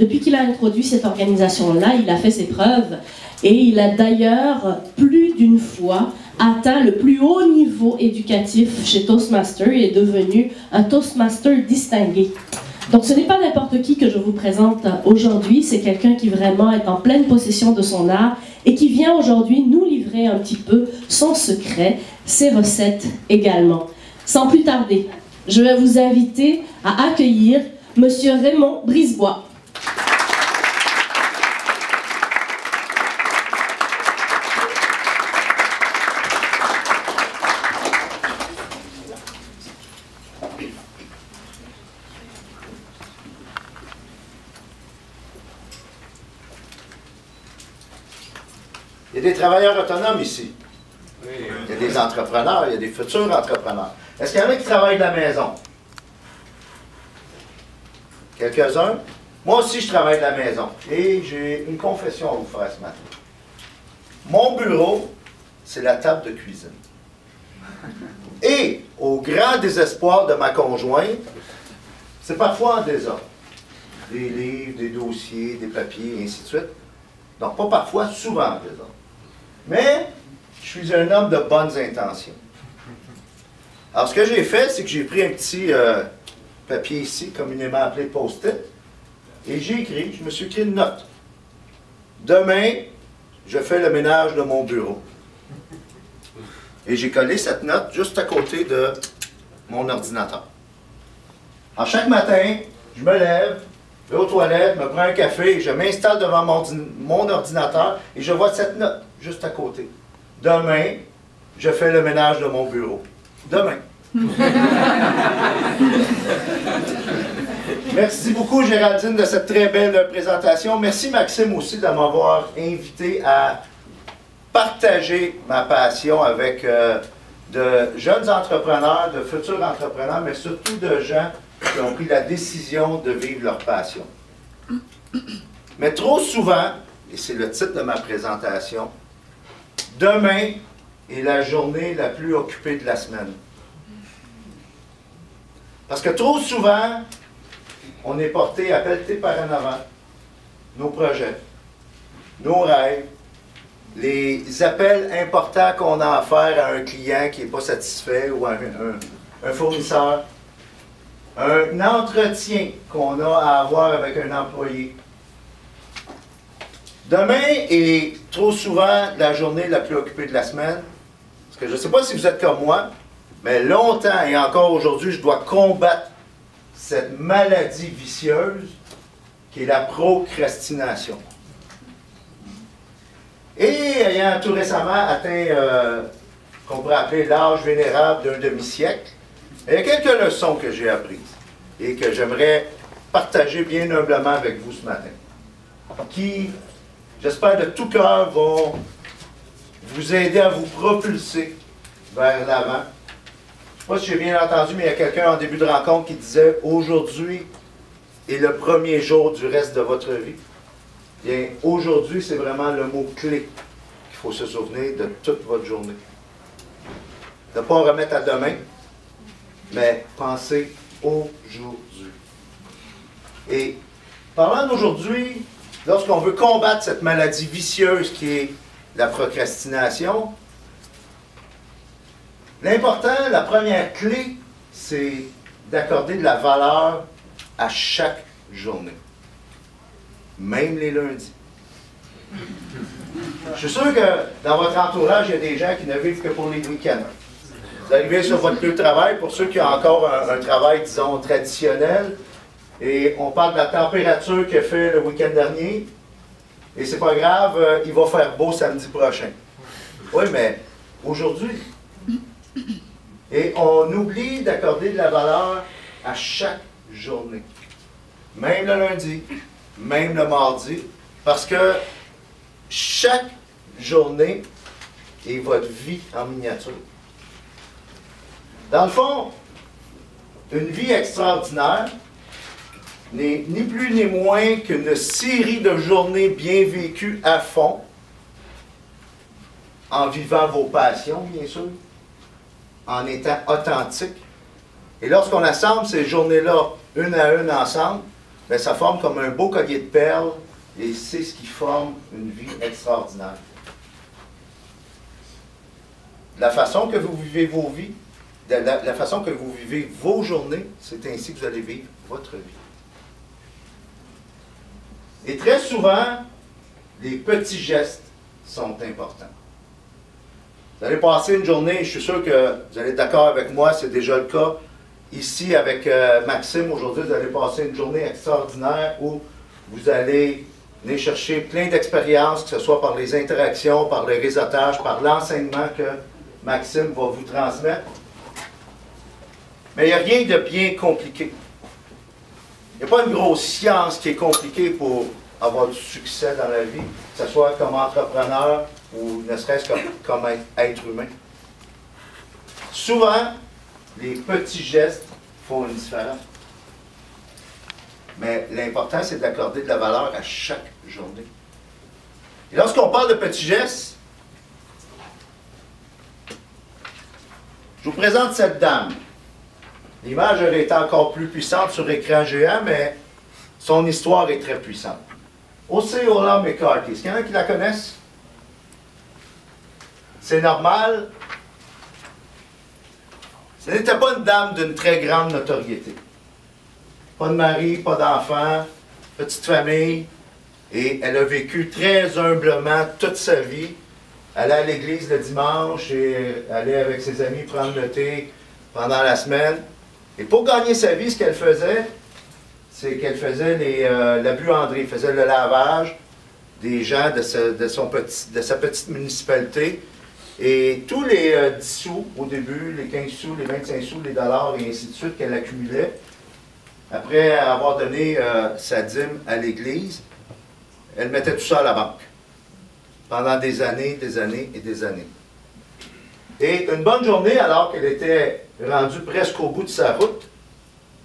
Depuis qu'il a introduit cette organisation-là, il a fait ses preuves et il a d'ailleurs plus d'une fois atteint le plus haut niveau éducatif chez Toastmaster et est devenu un Toastmaster distingué. Donc ce n'est pas n'importe qui que je vous présente aujourd'hui, c'est quelqu'un qui vraiment est en pleine possession de son art et qui vient aujourd'hui nous livrer un petit peu son secret, ses recettes également. Sans plus tarder, je vais vous inviter à accueillir Monsieur Raymond Brisebois. Il y a des travailleurs autonomes ici. Il y a des entrepreneurs, il y a des futurs entrepreneurs. Est-ce qu'il y en a qui travaillent de la maison? Quelques-uns? Moi aussi, je travaille de la maison. Et j'ai une confession à vous faire ce matin. Mon bureau, c'est la table de cuisine. Et, au grand désespoir de ma conjointe, c'est parfois en désordre. Des livres, des dossiers, des papiers, et ainsi de suite. Donc, pas parfois, souvent en désordre. Mais, je suis un homme de bonnes intentions. Alors, ce que j'ai fait, c'est que j'ai pris un petit papier ici, communément appelé post-it, et j'ai écrit, je me suis écrit une note. Demain, je fais le ménage de mon bureau. Et j'ai collé cette note juste à côté de mon ordinateur. Alors, chaque matin, je me lève, je vais aux toilettes, me prends un café, je m'installe devant mon ordinateur et je vois cette note juste à côté. Demain, je fais le ménage de mon bureau. Demain. Merci beaucoup, Géraldine, de cette très belle présentation. Merci, Maxime, aussi, de m'avoir invité à partager ma passion avec de jeunes entrepreneurs, de futurs entrepreneurs, mais surtout de gens qui ont pris la décision de vivre leur passion. Mais trop souvent, et c'est le titre de ma présentation, demain est la journée la plus occupée de la semaine. Parce que trop souvent, on est porté à pelleter par en avant nos projets, nos rêves, les appels importants qu'on a à faire à un client qui n'est pas satisfait ou à un fournisseur, un entretien qu'on a à avoir avec un employé. Demain est trop souvent la journée la plus occupée de la semaine, parce que je ne sais pas si vous êtes comme moi, mais longtemps et encore aujourd'hui, je dois combattre cette maladie vicieuse qui est la procrastination. Et ayant tout récemment atteint, qu'on pourrait appeler l'âge vénérable d'un demi-siècle, il y a quelques leçons que j'ai apprises et que j'aimerais partager bien humblement avec vous ce matin, qui, j'espère de tout cœur, vont vous aider à vous propulser vers l'avant. Je ne sais pas si j'ai bien entendu, mais il y a quelqu'un en début de rencontre qui disait « Aujourd'hui est le premier jour du reste de votre vie ». Bien, aujourd'hui, c'est vraiment le mot clé qu'il faut se souvenir de toute votre journée. De ne pas remettre à demain, mais penser aujourd'hui. Et parlant d'aujourd'hui, lorsqu'on veut combattre cette maladie vicieuse qui est la procrastination, l'important, la première clé, c'est d'accorder de la valeur à chaque journée. Même les lundis. Je suis sûr que dans votre entourage, il y a des gens qui ne vivent que pour les week-ends. Vous arrivez sur votre lieu de travail, pour ceux qui ont encore un travail, disons, traditionnel, et on parle de la température qu'il a fait le week-end dernier, et c'est pas grave, il va faire beau samedi prochain. Oui, mais aujourd'hui, et on oublie d'accorder de la valeur à chaque journée. Même le lundi, même le mardi, parce que chaque journée est votre vie en miniature. Dans le fond, une vie extraordinaire n'est ni plus ni moins qu'une série de journées bien vécues à fond, en vivant vos passions, bien sûr, en étant authentique. Et lorsqu'on assemble ces journées-là, une à une ensemble, bien, ça forme comme un beau collier de perles et c'est ce qui forme une vie extraordinaire. La façon que vous vivez vos vies, la façon que vous vivez vos journées, c'est ainsi que vous allez vivre votre vie. Et très souvent, les petits gestes sont importants. Vous allez passer une journée, je suis sûr que vous allez être d'accord avec moi, c'est déjà le cas. Ici, avec Maxime, aujourd'hui, vous allez passer une journée extraordinaire où vous allez venir chercher plein d'expériences, que ce soit par les interactions, par le réseautage, par l'enseignement que Maxime va vous transmettre. Mais il n'y a rien de bien compliqué. Il n'y a pas une grosse science qui est compliquée pour avoir du succès dans la vie, que ce soit comme entrepreneur ou ne serait-ce que comme être humain. Souvent, les petits gestes font une différence. Mais l'important, c'est d'accorder de la valeur à chaque journée. Et lorsqu'on parle de petits gestes, je vous présente cette dame. L'image aurait été encore plus puissante sur écran géant, mais son histoire est très puissante. Osceola McCarthy. Est-ce qu'il y en a qui la connaissent? C'est normal. Ce n'était pas une dame d'une très grande notoriété. Pas de mari, pas d'enfant, petite famille. Et elle a vécu très humblement toute sa vie. Elle allait à l'église le dimanche et allait avec ses amis prendre le thé pendant la semaine. Et pour gagner sa vie, ce qu'elle faisait, c'est qu'elle faisait la buanderie, faisait le lavage des gens de sa petite municipalité. Et tous les 10 sous au début, les 15 sous, les 25 sous, les dollars et ainsi de suite qu'elle accumulait, après avoir donné sa dîme à l'église, elle mettait tout ça à la banque. Pendant des années et des années. Et une bonne journée, alors qu'elle était rendue presque au bout de sa route,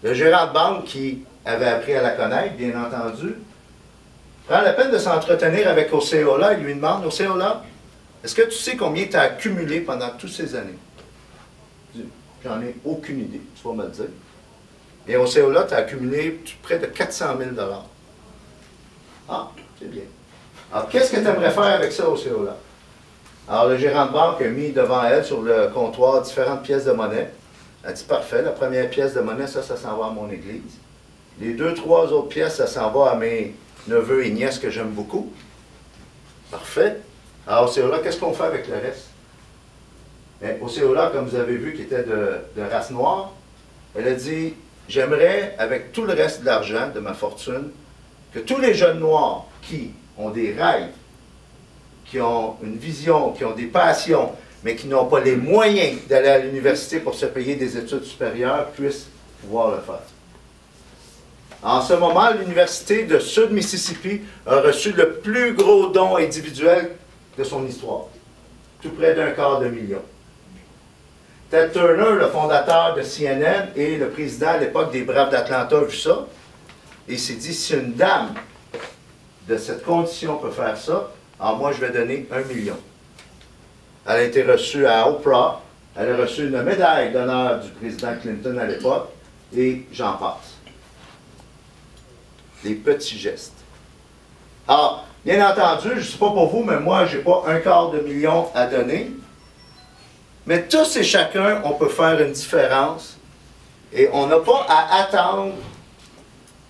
le gérant de banque, qui avait appris à la connaître, bien entendu, prend la peine de s'entretenir avec Osceola et lui demande, « Osceola, est-ce que tu sais combien tu as accumulé pendant toutes ces années? » J'en ai aucune idée, tu vas me le dire. Et Osceola, tu as accumulé près de 400 000 $. Ah, c'est bien. Alors, qu'est-ce que tu aimerais faire avec ça, Osceola? Alors, le gérant de banque a mis devant elle, sur le comptoir, différentes pièces de monnaie. Elle a dit, parfait, la première pièce de monnaie, ça s'en va à mon église. Les 2, 3 autres pièces, ça s'en va à mes neveux et nièces que j'aime beaucoup. Parfait. Alors, Osceola, qu'est-ce qu'on fait avec le reste? Bien, Osceola, comme vous avez vu, qui était de race noire, elle a dit, j'aimerais, avec tout le reste de l'argent, de ma fortune, que tous les jeunes noirs qui ont des rêves, qui ont une vision, qui ont des passions, mais qui n'ont pas les moyens d'aller à l'université pour se payer des études supérieures, puissent pouvoir le faire. En ce moment, l'Université de Sud Mississippi a reçu le plus gros don individuel de son histoire, tout près d'1/4 de million. Ted Turner, le fondateur de CNN et le président à l'époque des Braves d'Atlanta, a vu ça, et il s'est dit, si une dame de cette condition peut faire ça, alors moi je vais donner 1 million. Elle a été reçue à Oprah, elle a reçu une médaille d'honneur du président Clinton à l'époque, et j'en passe. Les petits gestes. Alors, bien entendu, je ne sais pas pour vous, mais moi, je n'ai pas 1/4 de million à donner. Mais tous et chacun, on peut faire une différence. Et on n'a pas à attendre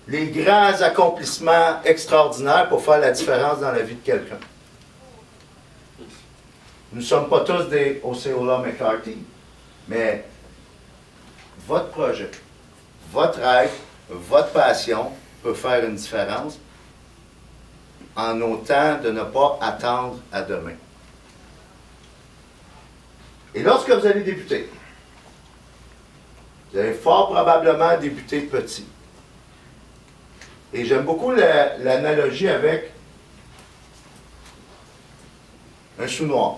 les grands accomplissements extraordinaires pour faire la différence dans la vie de quelqu'un. Nous ne sommes pas tous des Osceola McCarthy, mais votre projet, votre rêve, votre passion peut faire une différence en autant de ne pas attendre à demain. Et lorsque vous allez débuter, vous allez fort probablement débuter petit. Et j'aime beaucoup l'analogie avec un sou noir,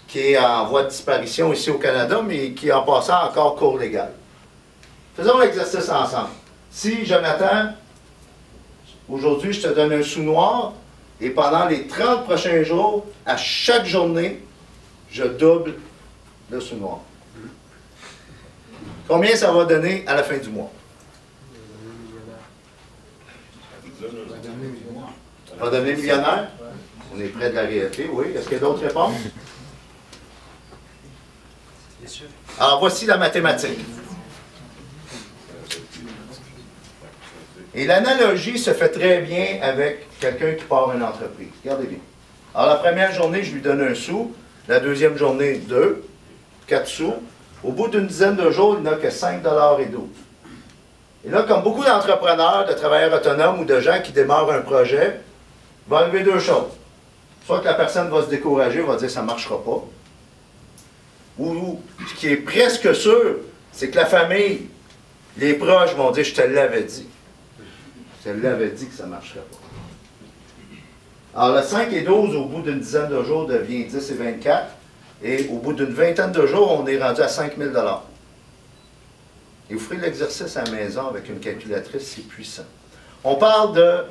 qui est en voie de disparition ici au Canada, mais qui en passant encore cours légal. Faisons l'exercice ensemble. Si, Jonathan, aujourd'hui, je te donne un sou noir, et pendant les 30 prochains jours, à chaque journée, je double le sou noir. Combien ça va donner à la fin du mois? Va devenir millionnaire? On est près de la réalité, oui. Est-ce qu'il y a d'autres réponses? Alors, voici la mathématique. Et l'analogie se fait très bien avec quelqu'un qui part une entreprise. Regardez bien. Alors, la première journée, je lui donne 1 sou. La deuxième journée, 2, 4 sous. Au bout d'une dizaine de jours, il n'a que 5,12 $. Et là, comme beaucoup d'entrepreneurs, de travailleurs autonomes ou de gens qui démarrent un projet, il va arriver 2 choses. Soit que la personne va se décourager, va dire « ça ne marchera pas ». Ou, ce qui est presque sûr, c'est que la famille, les proches vont dire « je te l'avais dit ». Je te l'avais dit que ça ne marcherait pas. Alors, le 5 et 12, au bout d'une dizaine de jours, devient 10 et 24. Et au bout d'une vingtaine de jours, on est rendu à 5 000 $. Et vous ferez l'exercice à la maison avec une calculatrice, c'est puissant. On parle de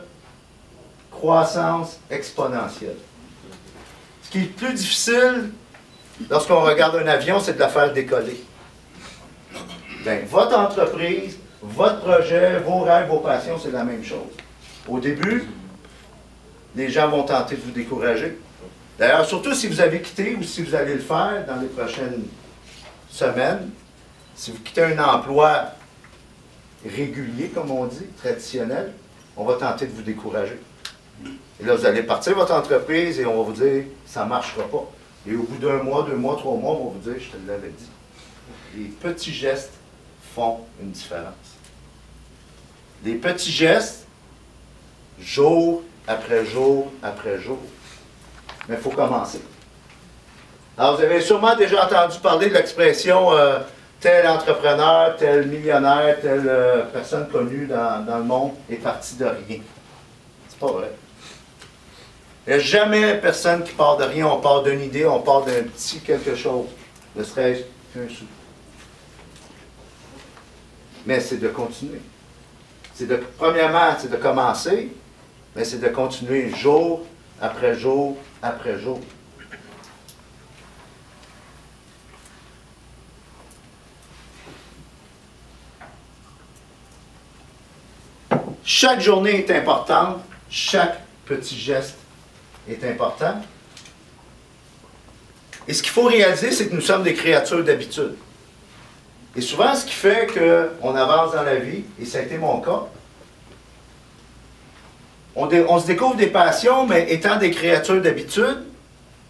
croissance exponentielle. Ce qui est plus difficile lorsqu'on regarde un avion, c'est de la faire décoller. Bien, votre entreprise, votre projet, vos rêves, vos passions, c'est la même chose. Au début, les gens vont tenter de vous décourager. D'ailleurs, surtout si vous avez quitté ou si vous allez le faire dans les prochaines semaines, si vous quittez un emploi régulier, comme on dit, traditionnel, on va tenter de vous décourager. Et là, vous allez partir votre entreprise et on va vous dire « ça ne marchera pas ». Et au bout d'1 mois, 2 mois, 3 mois, on va vous dire « je te l'avais dit ». Les petits gestes font une différence. Les petits gestes, jour après jour après jour. Mais il faut commencer. Alors, vous avez sûrement déjà entendu parler de l'expression tel entrepreneur, tel millionnaire, telle personne connue dans le monde est parti de rien. C'est pas vrai. Il n'y a jamais personne qui part de rien. On part d'une idée, on part d'un petit quelque chose. Ne serait-ce qu'un sou. Mais c'est de continuer. Premièrement, c'est de commencer, mais c'est de continuer jour après jour après jour. Chaque journée est importante, chaque petit geste est important. Et ce qu'il faut réaliser, c'est que nous sommes des créatures d'habitude. Et souvent, ce qui fait qu'on avance dans la vie, et ça a été mon cas, on se découvre des passions, mais étant des créatures d'habitude,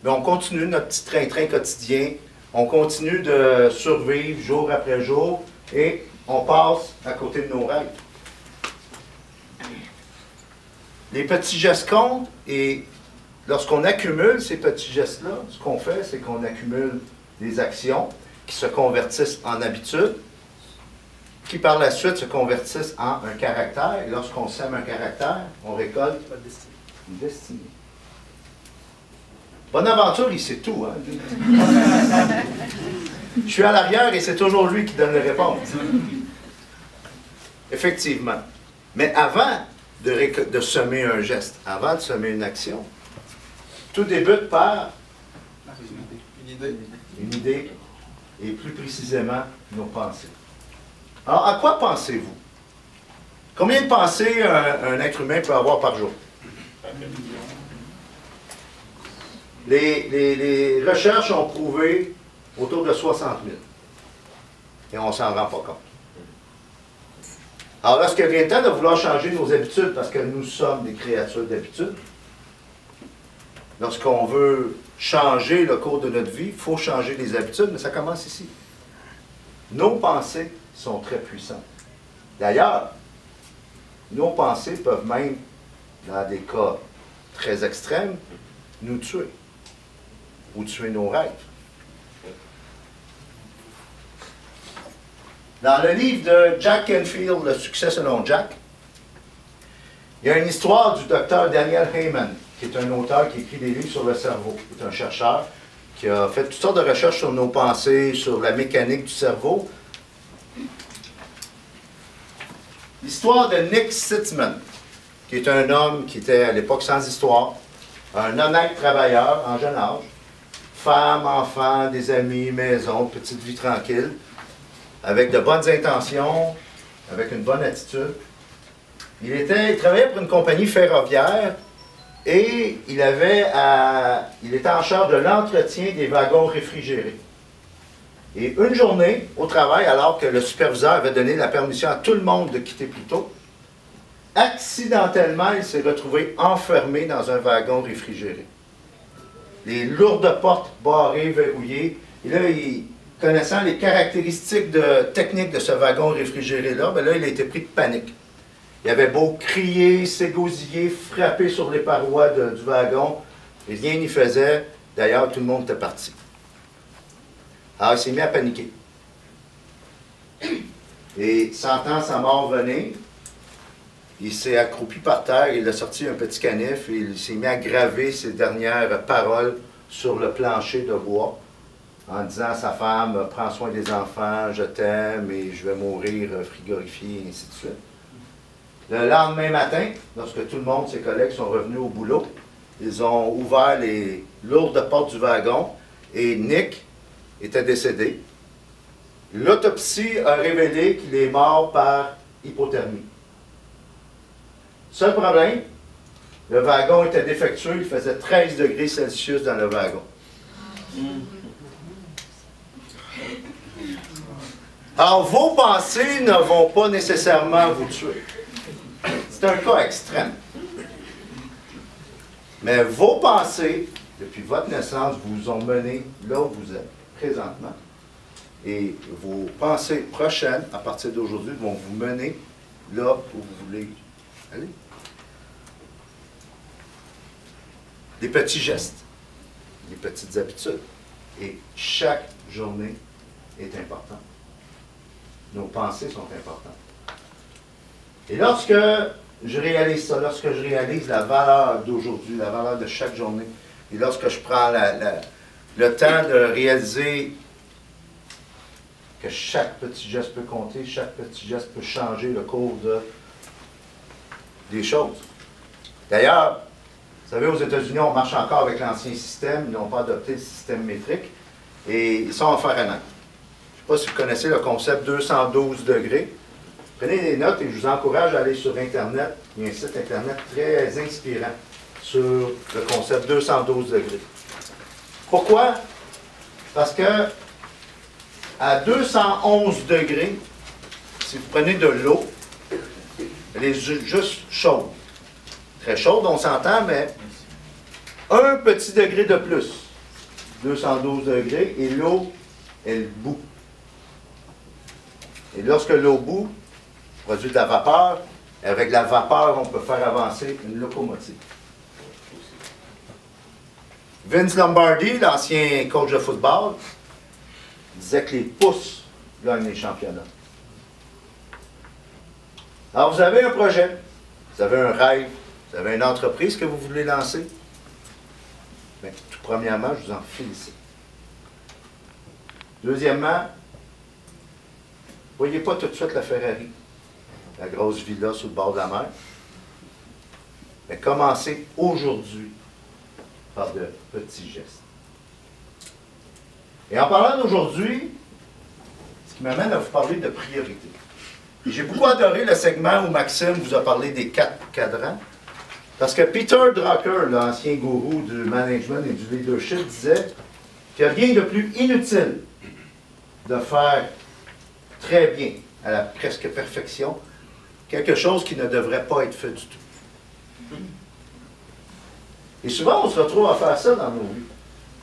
on continue notre petit train-train quotidien, on continue de survivre jour après jour, et on passe à côté de nos rêves. Les petits gestes comptent, et lorsqu'on accumule ces petits gestes-là, ce qu'on fait, c'est qu'on accumule des actions qui se convertissent en habitudes, qui par la suite se convertissent en un caractère. Et lorsqu'on sème un caractère, on récolte une destinée. Bonaventure, il sait tout. Hein? Je suis à l'arrière et c'est toujours lui qui donne les réponses. Effectivement. Mais avant de semer un geste, avant de semer une action, tout débute par une idée et plus précisément nos pensées. Alors, à quoi pensez-vous? Combien de pensées un être humain peut avoir par jour? Les recherches ont prouvé autour de 60 000. Et on ne s'en rend pas compte. Alors, lorsqu'il vient le temps de vouloir changer nos habitudes, parce que nous sommes des créatures d'habitude, lorsqu'on veut changer le cours de notre vie, il faut changer les habitudes, mais ça commence ici. Nos pensées sont très puissantes. D'ailleurs, nos pensées peuvent même, dans des cas très extrêmes, nous tuer ou tuer nos rêves. Dans le livre de Jack Canfield, Le succès selon Jack, il y a une histoire du docteur Daniel Heyman, qui est un auteur qui écrit des livres sur le cerveau. C'est un chercheur qui a fait toutes sortes de recherches sur nos pensées, sur la mécanique du cerveau. L'histoire de Nick Sitzman, qui est un homme qui était à l'époque sans histoire, un honnête travailleur en jeune âge, femme, enfant, des amis, maison, petite vie tranquille, avec de bonnes intentions, avec une bonne attitude. Il travaillait pour une compagnie ferroviaire et il était en charge de l'entretien des wagons réfrigérés. Et une journée, au travail, alors que le superviseur avait donné la permission à tout le monde de quitter plus tôt, accidentellement, il s'est retrouvé enfermé dans un wagon réfrigéré. Les lourdes portes barrées, verrouillées. Et là, connaissant les caractéristiques techniques de ce wagon réfrigéré-là, ben là, il a été pris de panique. Il avait beau crier, s'égosiller, frapper sur les parois du wagon, et rien n'y faisait. D'ailleurs, tout le monde était parti. Alors, il s'est mis à paniquer. Et sentant sa mort venir, il s'est accroupi par terre, il a sorti un petit canif et il s'est mis à graver ses dernières paroles sur le plancher de bois en disant à sa femme « Prends soin des enfants, je t'aime et je vais mourir frigorifié » et ainsi de suite. Le lendemain matin, lorsque tout le monde, ses collègues, sont revenus au boulot, ils ont ouvert les lourdes portes du wagon et Nick était décédé. L'autopsie a révélé qu'il est mort par hypothermie. Seul problème, le wagon était défectueux, il faisait 13 degrés Celsius dans le wagon. Alors, vos pensées ne vont pas nécessairement vous tuer. C'est un cas extrême. Mais vos pensées, depuis votre naissance, vous ont mené là où vous êtes présentement. Et vos pensées prochaines, à partir d'aujourd'hui, vont vous mener là où vous voulez aller. Des petits gestes, des petites habitudes. Et chaque journée est importante. Nos pensées sont importantes. Et lorsque je réalise ça, lorsque je réalise la valeur d'aujourd'hui, la valeur de chaque journée, et lorsque je prends le temps de réaliser que chaque petit geste peut compter, chaque petit geste peut changer le cours des choses. D'ailleurs, vous savez, aux États-Unis, on marche encore avec l'ancien système, ils n'ont pas adopté le système métrique, et ils sont en faire un an. Je ne sais pas si vous connaissez le concept 212 degrés. Prenez des notes et je vous encourage à aller sur Internet. Il y a un site Internet très inspirant sur le concept 212 degrés. Pourquoi? Parce que à 211 degrés, si vous prenez de l'eau, elle est juste chaude. Très chaude, on s'entend, mais un petit degré de plus, 212 degrés, et l'eau, elle bout. Et lorsque l'eau bout, produit de la vapeur. Avec la vapeur, on peut faire avancer une locomotive. Vince Lombardi, l'ancien coach de football, disait que les pouces gagnent les championnats. Alors, vous avez un projet, vous avez un rêve, vous avez une entreprise que vous voulez lancer. Bien, tout premièrement, je vous en félicite. Deuxièmement, voyez pas tout de suite la Ferrari, la grosse villa sur le bord de la mer. Mais commencez aujourd'hui par de petits gestes. Et en parlant d'aujourd'hui, ce qui m'amène à vous parler de priorité. J'ai beaucoup adoré le segment où Maxime vous a parlé des 4 cadrans, parce que Peter Drucker, l'ancien gourou du management et du leadership, disait qu'il n'y a rien de plus inutile de faire très bien, à la presque perfection, quelque chose qui ne devrait pas être fait du tout. Et souvent, on se retrouve à faire ça dans nos vies.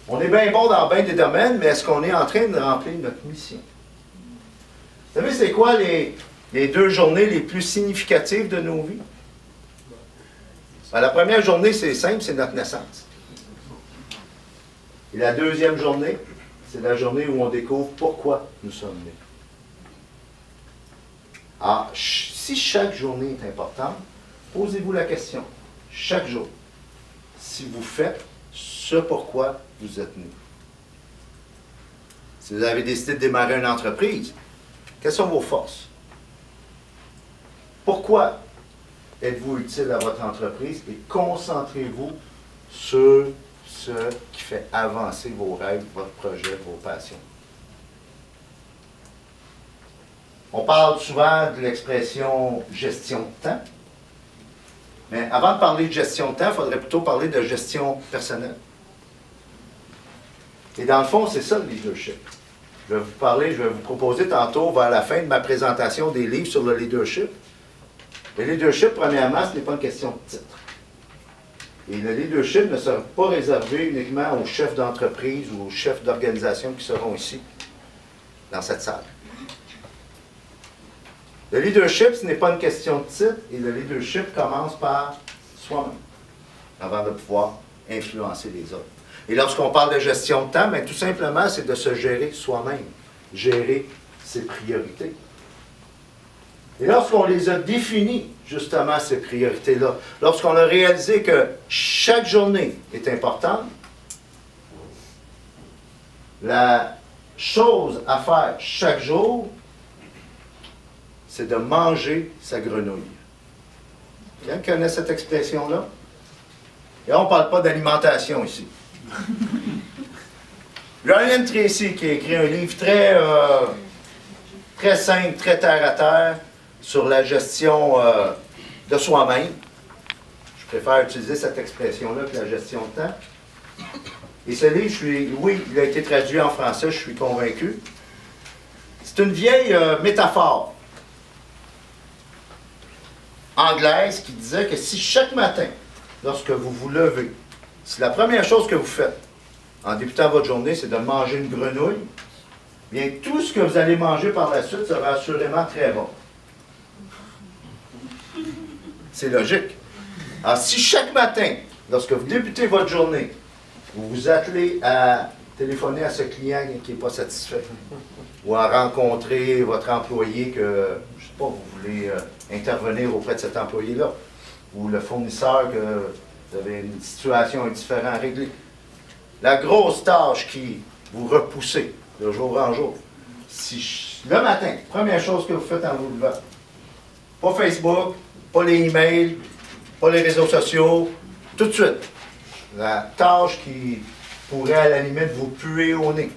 On est bien bon dans bien des domaines, mais est-ce qu'on est en train de remplir notre mission? Vous savez, c'est quoi les 2 journées les plus significatives de nos vies? Ben, la première journée, c'est simple, c'est notre naissance. Et la deuxième journée, c'est la journée où on découvre pourquoi nous sommes nés. Alors, si chaque journée est importante, posez-vous la question, chaque jour, si vous faites ce pourquoi vous êtes né. Si vous avez décidé de démarrer une entreprise, quelles sont vos forces? Pourquoi êtes-vous utile à votre entreprise et concentrez-vous sur ce qui fait avancer vos rêves, votre projet, vos passions. On parle souvent de l'expression gestion de temps. Mais avant de parler de gestion de temps, il faudrait plutôt parler de gestion personnelle. Et dans le fond, c'est ça le leadership. Je vais vous proposer tantôt, vers la fin de ma présentation, des livres sur le leadership. Le leadership, premièrement, ce n'est pas une question de titre. Et le leadership ne sera pas réservé uniquement aux chefs d'entreprise ou aux chefs d'organisation qui seront ici, dans cette salle. Le leadership, ce n'est pas une question de titre, et le leadership commence par soi-même, avant de pouvoir influencer les autres. Et lorsqu'on parle de gestion de temps, bien, tout simplement, c'est de se gérer soi-même, gérer ses priorités. Et lorsqu'on les a définies, justement, ces priorités-là, lorsqu'on a réalisé que chaque journée est importante, la chose à faire chaque jour, c'est de manger sa grenouille. Quelqu'un connaît cette expression-là? Et on ne parle pas d'alimentation ici. Ryan Tracy, qui a écrit un livre très simple, très terre-à-terre, sur la gestion de soi-même. Je préfère utiliser cette expression-là que la gestion de temps. Et ce livre, oui, il a été traduit en français, je suis convaincu. C'est une vieille métaphore anglaise qui disait que si chaque matin, lorsque vous vous levez, si la première chose que vous faites en débutant votre journée, c'est de manger une grenouille, bien tout ce que vous allez manger par la suite sera assurément très bon. C'est logique. Alors, si chaque matin, lorsque vous débutez votre journée, vous vous attelez à téléphoner à ce client qui n'est pas satisfait, ou à rencontrer votre employé que, je ne sais pas, vous voulez intervenir auprès de cet employé-là, ou le fournisseur que vous avez une situation indifférente à régler. La grosse tâche qui vous repoussez de jour en jour, si le matin, première chose que vous faites en vous levant, pas Facebook, pas les emails, pas les réseaux sociaux, tout de suite, la tâche qui pourrait à la limite vous puer au nez.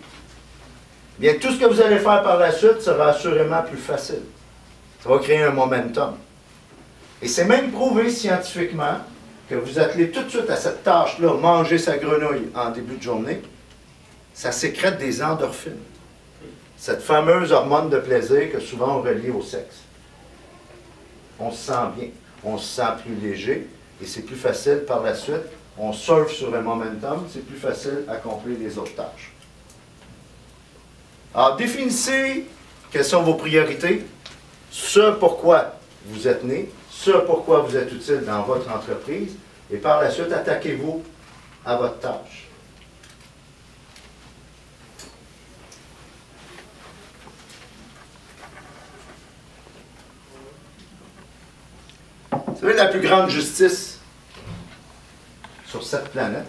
Bien, tout ce que vous allez faire par la suite sera assurément plus facile. Ça va créer un momentum. Et c'est même prouvé scientifiquement que vous attelez tout de suite à cette tâche-là, manger sa grenouille en début de journée, ça sécrète des endorphines. Cette fameuse hormone de plaisir que souvent on relie au sexe. On se sent bien, on se sent plus léger, et c'est plus facile par la suite. On surfe sur un momentum, c'est plus facile d'accomplir les autres tâches. Alors, définissez quelles sont vos priorités, ce pourquoi vous êtes né, ce pourquoi vous êtes utile dans votre entreprise, et par la suite, attaquez-vous à votre tâche. Vous savez, la plus grande justice sur cette planète,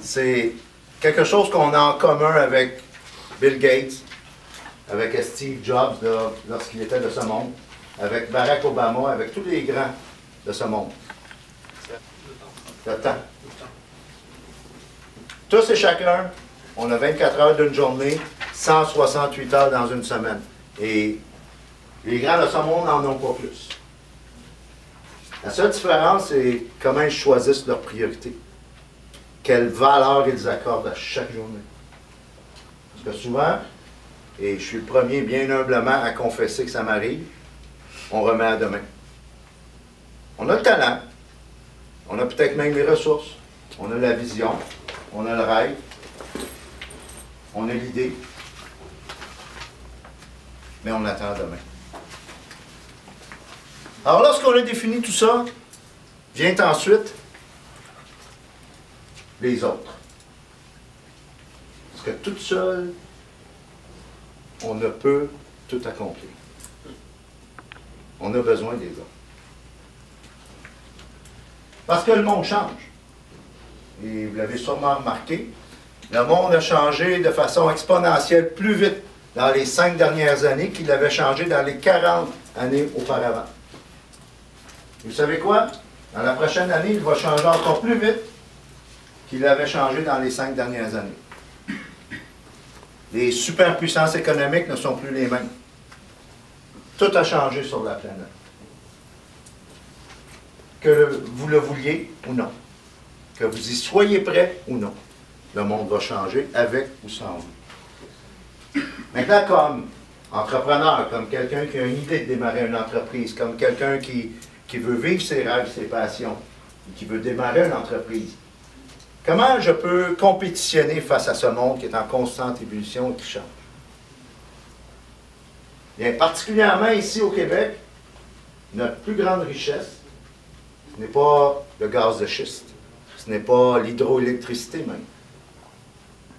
c'est quelque chose qu'on a en commun avec Bill Gates, avec Steve Jobs lorsqu'il était de ce monde, avec Barack Obama, avec tous les grands de ce monde. Le temps. Tous et chacun, on a 24 heures d'une journée, 168 heures dans une semaine. Et les grands de ce monde n'en ont pas plus. La seule différence, c'est comment ils choisissent leurs priorités. Quelle valeur ils accordent à chaque journée. Parce que souvent, et je suis le premier bien humblement à confesser que ça m'arrive, on remet à demain. On a le talent, on a peut-être même les ressources, on a la vision, on a le rêve, on a l'idée, mais on attend à demain. Alors, lorsqu'on a défini tout ça, vient ensuite les autres. Parce que toute seule, on ne peut tout accomplir. On a besoin des autres. Parce que le monde change. Et vous l'avez sûrement remarqué, le monde a changé de façon exponentielle plus vite dans les 5 dernières années qu'il avait changé dans les 40 années auparavant. Vous savez quoi? Dans la prochaine année, il va changer encore plus vite qu'il avait changé dans les 5 dernières années. Les superpuissances économiques ne sont plus les mêmes. Tout a changé sur la planète. que vous le vouliez ou non, que vous y soyez prêt ou non. Le monde va changer avec ou sans vous. Maintenant, comme entrepreneur, comme quelqu'un qui a une idée de démarrer une entreprise, comme quelqu'un qui veut vivre ses rêves, ses passions, qui veut démarrer une entreprise, comment je peux compétitionner face à ce monde qui est en constante ébullition et qui change? Bien, particulièrement ici au Québec, notre plus grande richesse, ce n'est pas le gaz de schiste, ce n'est pas l'hydroélectricité même.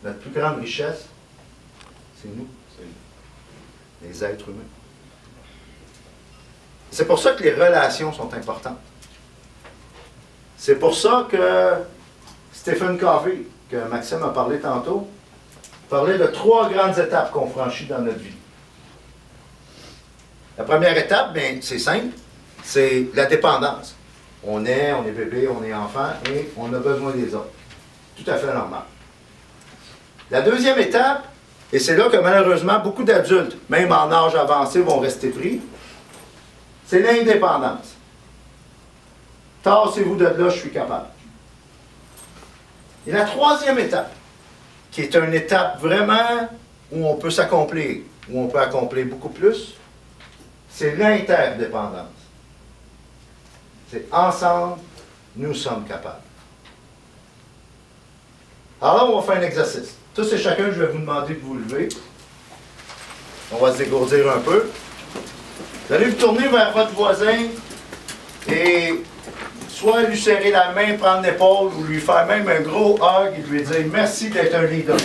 Notre plus grande richesse, c'est nous, les êtres humains. C'est pour ça que les relations sont importantes. C'est pour ça que Stephen Covey, que Maxime a parlé tantôt, parlait de 3 grandes étapes qu'on franchit dans notre vie. La première étape, bien, c'est simple, c'est la dépendance. On est bébé, on est enfant et on a besoin des autres. Tout à fait normal. La deuxième étape, et c'est là que malheureusement beaucoup d'adultes, même en âge avancé, vont rester pris, c'est l'indépendance. Tassez-vous de là, je suis capable. Et la troisième étape, qui est une étape vraiment où on peut s'accomplir, où on peut accomplir beaucoup plus, c'est l'interdépendance. C'est ensemble, nous sommes capables. Alors là, on va faire un exercice. Tous et chacun, je vais vous demander de vous lever. On va se dégourdir un peu. Vous allez vous tourner vers votre voisin et soit lui serrer la main, prendre l'épaule ou lui faire même un gros hug et lui dire merci d'être un leader.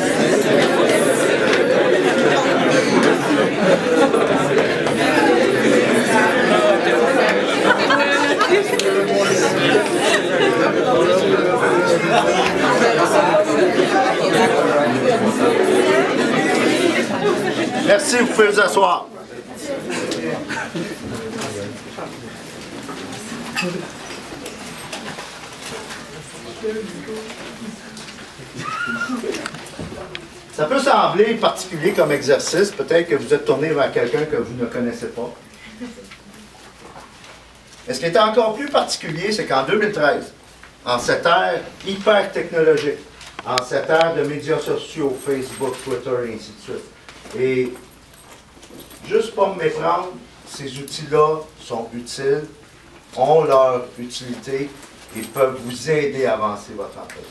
Merci, vous pouvez vous asseoir. Ça peut sembler particulier comme exercice. Peut-être que vous êtes tourné vers quelqu'un que vous ne connaissez pas. Mais ce qui est encore plus particulier, c'est qu'en 2013, en cette ère hyper technologique, en cette ère de médias sociaux, Facebook, Twitter et ainsi de suite, et juste pas me méprendre, ces outils-là sont utiles, ont leur utilité et peuvent vous aider à avancer votre entreprise.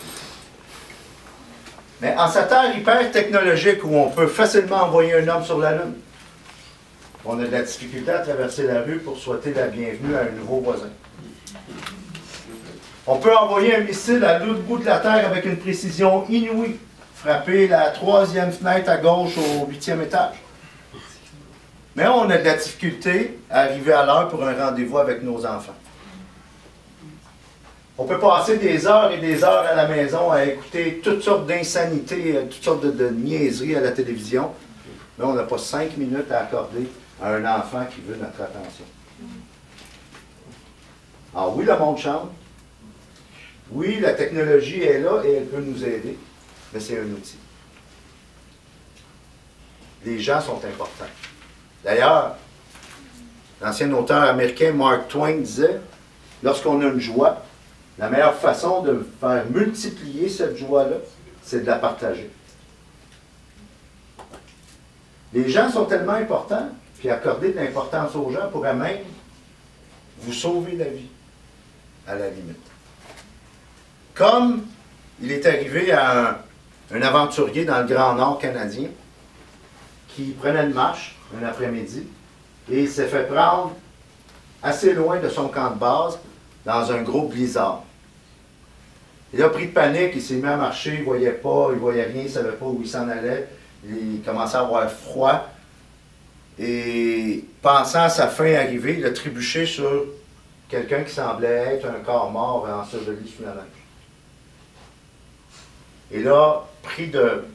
Mais en cette ère hyper technologique où on peut facilement envoyer un homme sur la Lune, on a de la difficulté à traverser la rue pour souhaiter la bienvenue à un nouveau voisin. On peut envoyer un missile à l'autre bout de la Terre avec une précision inouïe, frapper la 3e fenêtre à gauche au 8e étage. Mais on a de la difficulté à arriver à l'heure pour un rendez-vous avec nos enfants. On peut passer des heures et des heures à la maison à écouter toutes sortes d'insanités, toutes sortes de niaiseries à la télévision, mais on n'a pas 5 minutes à accorder à un enfant qui veut notre attention. Alors oui, le monde change. Oui, la technologie est là et elle peut nous aider, mais c'est un outil. Les gens sont importants. D'ailleurs, l'ancien auteur américain Mark Twain disait, lorsqu'on a une joie, la meilleure façon de faire multiplier cette joie-là, c'est de la partager. Les gens sont tellement importants, puis accorder de l'importance aux gens pourrait même vous sauver la vie, à la limite. Comme il est arrivé à un aventurier dans le Grand Nord canadien qui prenait une marche un après-midi et il s'est fait prendre assez loin de son camp de base dans un gros blizzard. Il a pris de panique, il s'est mis à marcher, il ne voyait pas, il ne voyait rien, il ne savait pas où il s'en allait. Il commençait à avoir froid. Et pensant à sa fin arrivée, il a trébuché sur quelqu'un qui semblait être un corps mort enseveli sous la neige. Et là, pris de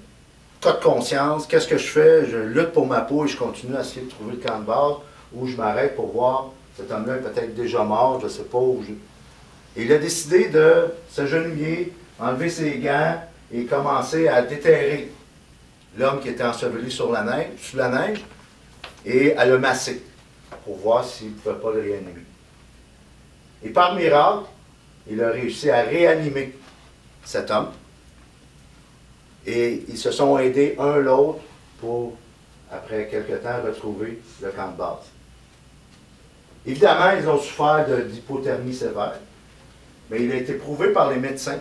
cas de conscience, qu'est-ce que je fais? Je lutte pour ma peau et je continue à essayer de trouver le camp de base où je m'arrête pour voir cet homme-là est peut-être déjà mort, je ne sais pas où je... Et il a décidé de s'agenouiller, enlever ses gants et commencer à déterrer l'homme qui était enseveli sous la neige et à le masser pour voir s'il ne pouvait pas le réanimer. Et par miracle, il a réussi à réanimer cet homme. Et ils se sont aidés un l'autre pour, après quelque temps, retrouver le camp de base. Évidemment, ils ont souffert d'hypothermie sévère, mais il a été prouvé par les médecins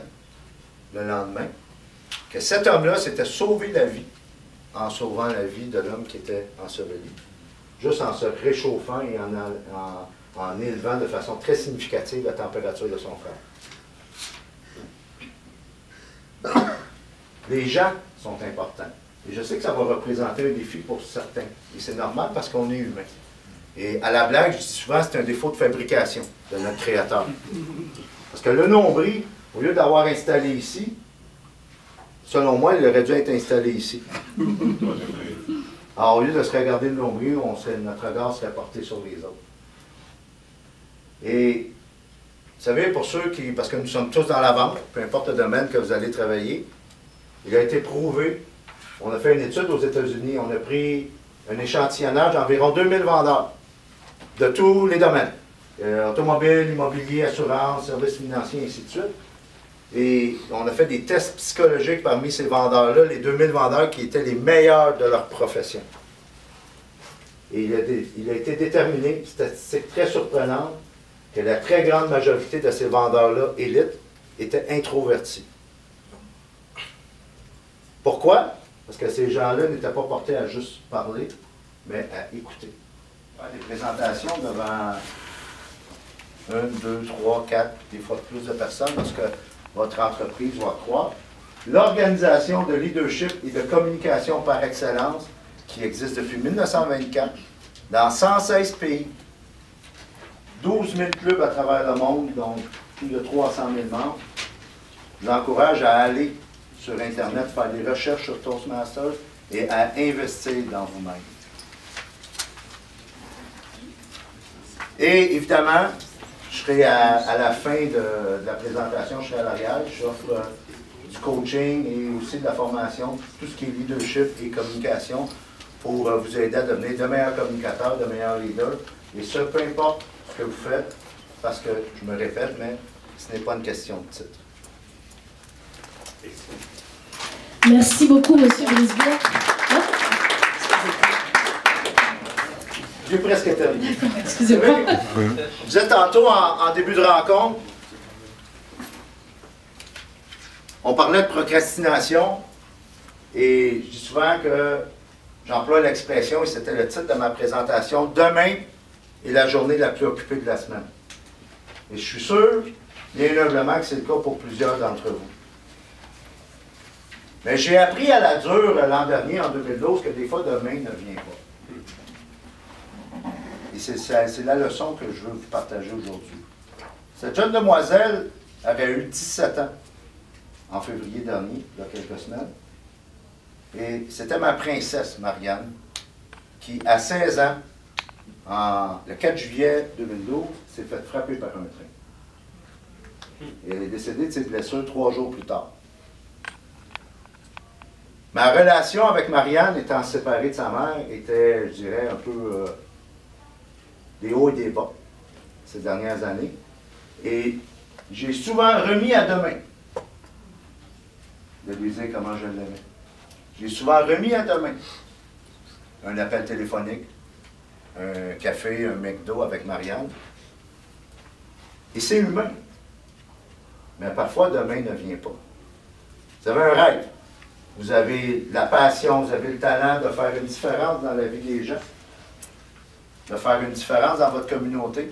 le lendemain que cet homme-là s'était sauvé la vie en sauvant la vie de l'homme qui était enseveli, juste en se réchauffant et en élevant de façon très significative la température de son frère. Les gens sont importants. Et je sais que ça va représenter un défi pour certains. Et c'est normal parce qu'on est humain. Et à la blague, je dis souvent, c'est un défaut de fabrication de notre Créateur. Parce que le nombril, au lieu d'avoir installé ici, selon moi, il aurait dû être installé ici. Alors, au lieu de se regarder le nombril, notre regard serait porté sur les autres. Et, vous savez, pour ceux qui, parce que nous sommes tous dans la vente, peu importe le domaine que vous allez travailler, il a été prouvé, on a fait une étude aux États-Unis, on a pris un échantillonnage d'environ 2000 vendeurs de tous les domaines. Automobile, immobilier, assurance, services financiers, ainsi de suite. Et on a fait des tests psychologiques parmi ces vendeurs-là, les 2000 vendeurs qui étaient les meilleurs de leur profession. Et il a été déterminé, une statistique très surprenante, que la très grande majorité de ces vendeurs-là, élites, étaient introvertis. Pourquoi? Parce que ces gens-là n'étaient pas portés à juste parler, mais à écouter. Des présentations devant 1, 2, 3, 4, des fois plus de personnes, lorsque votre entreprise va croître. L'organisation de leadership et de communication par excellence, qui existe depuis 1924, dans 116 pays, 12 000 clubs à travers le monde, donc plus de 300 000 membres. Je vous encourage à aller sur Internet, faire des recherches sur Toastmasters et à investir dans vous-même. Et évidemment, je serai à la fin de la présentation, je serai à l'arrière, j'offre du coaching et aussi de la formation, tout ce qui est leadership et communication pour vous aider à devenir de meilleurs communicateurs, de meilleurs leaders. Et ce, peu importe ce que vous faites, parce que je me répète, mais ce n'est pas une question de titre. Merci beaucoup, M. Brisebois. J'ai presque terminé. Excusez-moi. Je disais tantôt en début de rencontre, on parlait de procrastination et je dis souvent que j'emploie l'expression, et c'était le titre de ma présentation, « Demain est la journée la plus occupée de la semaine ». Et je suis sûr, bien humblement, que c'est le cas pour plusieurs d'entre vous. Mais j'ai appris à la dure l'an dernier, en 2012, que des fois, demain ne vient pas. Et c'est la leçon que je veux vous partager aujourd'hui. Cette jeune demoiselle avait eu 17 ans en février dernier, il y a quelques semaines. Et c'était ma princesse, Marianne, qui, à 16 ans, le 4 juillet 2012, s'est fait frapper par un train. Et elle est décédée de ses blessures 3 jours plus tard. Ma relation avec Marianne, étant séparée de sa mère, était, je dirais, un peu des hauts et des bas ces dernières années. Et j'ai souvent remis à demain de lui dire comment je l'aimais. J'ai souvent remis à demain un appel téléphonique, un café, un McDo avec Marianne. Et c'est humain. Mais parfois, demain ne vient pas. Vous avez un rêve. Vous avez la passion, vous avez le talent de faire une différence dans la vie des gens, de faire une différence dans votre communauté.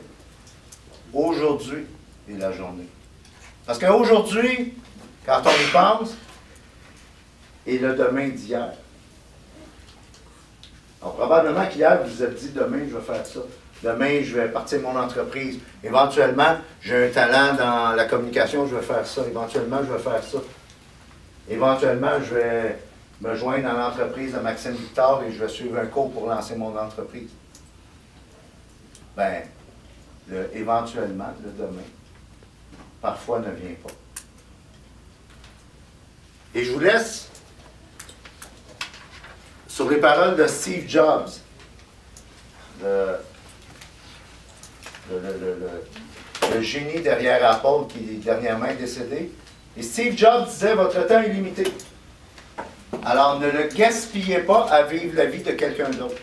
Aujourd'hui est la journée. Parce qu'aujourd'hui, quand on y pense, est le demain d'hier. Alors, probablement qu'hier, vous vous êtes dit, demain, je vais faire ça. Demain, je vais partir mon entreprise. Éventuellement, j'ai un talent dans la communication, je vais faire ça. Éventuellement, je vais faire ça. Éventuellement, je vais me joindre à l'entreprise de Maxime Victor et je vais suivre un cours pour lancer mon entreprise. Bien, éventuellement, le demain, parfois ne vient pas. Et je vous laisse sur les paroles de Steve Jobs, le le génie derrière Apple qui dernièrement est décédé. Et Steve Jobs disait, votre temps est limité. Alors ne le gaspillez pas à vivre la vie de quelqu'un d'autre.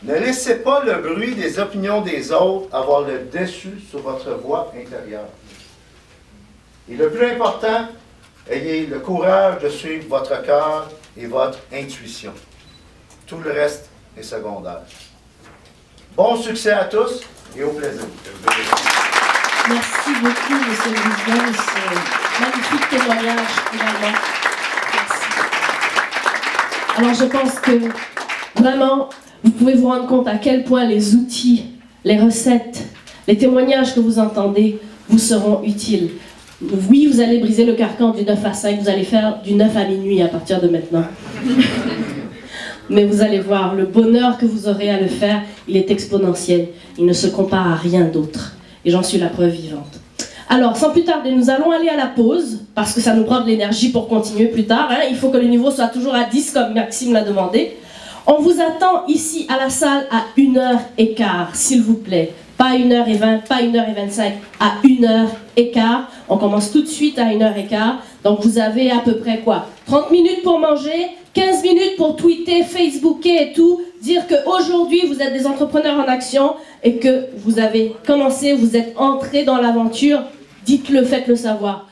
Ne laissez pas le bruit des opinions des autres avoir le dessus sur votre voix intérieure. Et le plus important, ayez le courage de suivre votre cœur et votre intuition. Tout le reste est secondaire. Bon succès à tous et au plaisir. Merci beaucoup, M. le Président, de ce magnifique témoignage, finalement. Merci. Alors, je pense que, vraiment, vous pouvez vous rendre compte à quel point les outils, les recettes, les témoignages que vous entendez vous seront utiles. Oui, vous allez briser le carcan du 9 à 5, vous allez faire du 9 à minuit à partir de maintenant. Mais vous allez voir, le bonheur que vous aurez à le faire, il est exponentiel. Il ne se compare à rien d'autre. Et j'en suis la preuve vivante. Alors, sans plus tarder, nous allons aller à la pause, parce que ça nous prend de l'énergie pour continuer plus tard. Hein. Il faut que le niveau soit toujours à 10, comme Maxime l'a demandé. On vous attend ici à la salle à 1h15, s'il vous plaît. Pas 1h20, pas 1h25, à 1h15. On commence tout de suite à 1h15. Donc vous avez à peu près quoi? 30 minutes pour manger, 15 minutes pour tweeter, Facebooker et tout. Dire qu'aujourd'hui vous êtes des entrepreneurs en action et que vous avez commencé, vous êtes entrés dans l'aventure. Dites-le, faites-le savoir.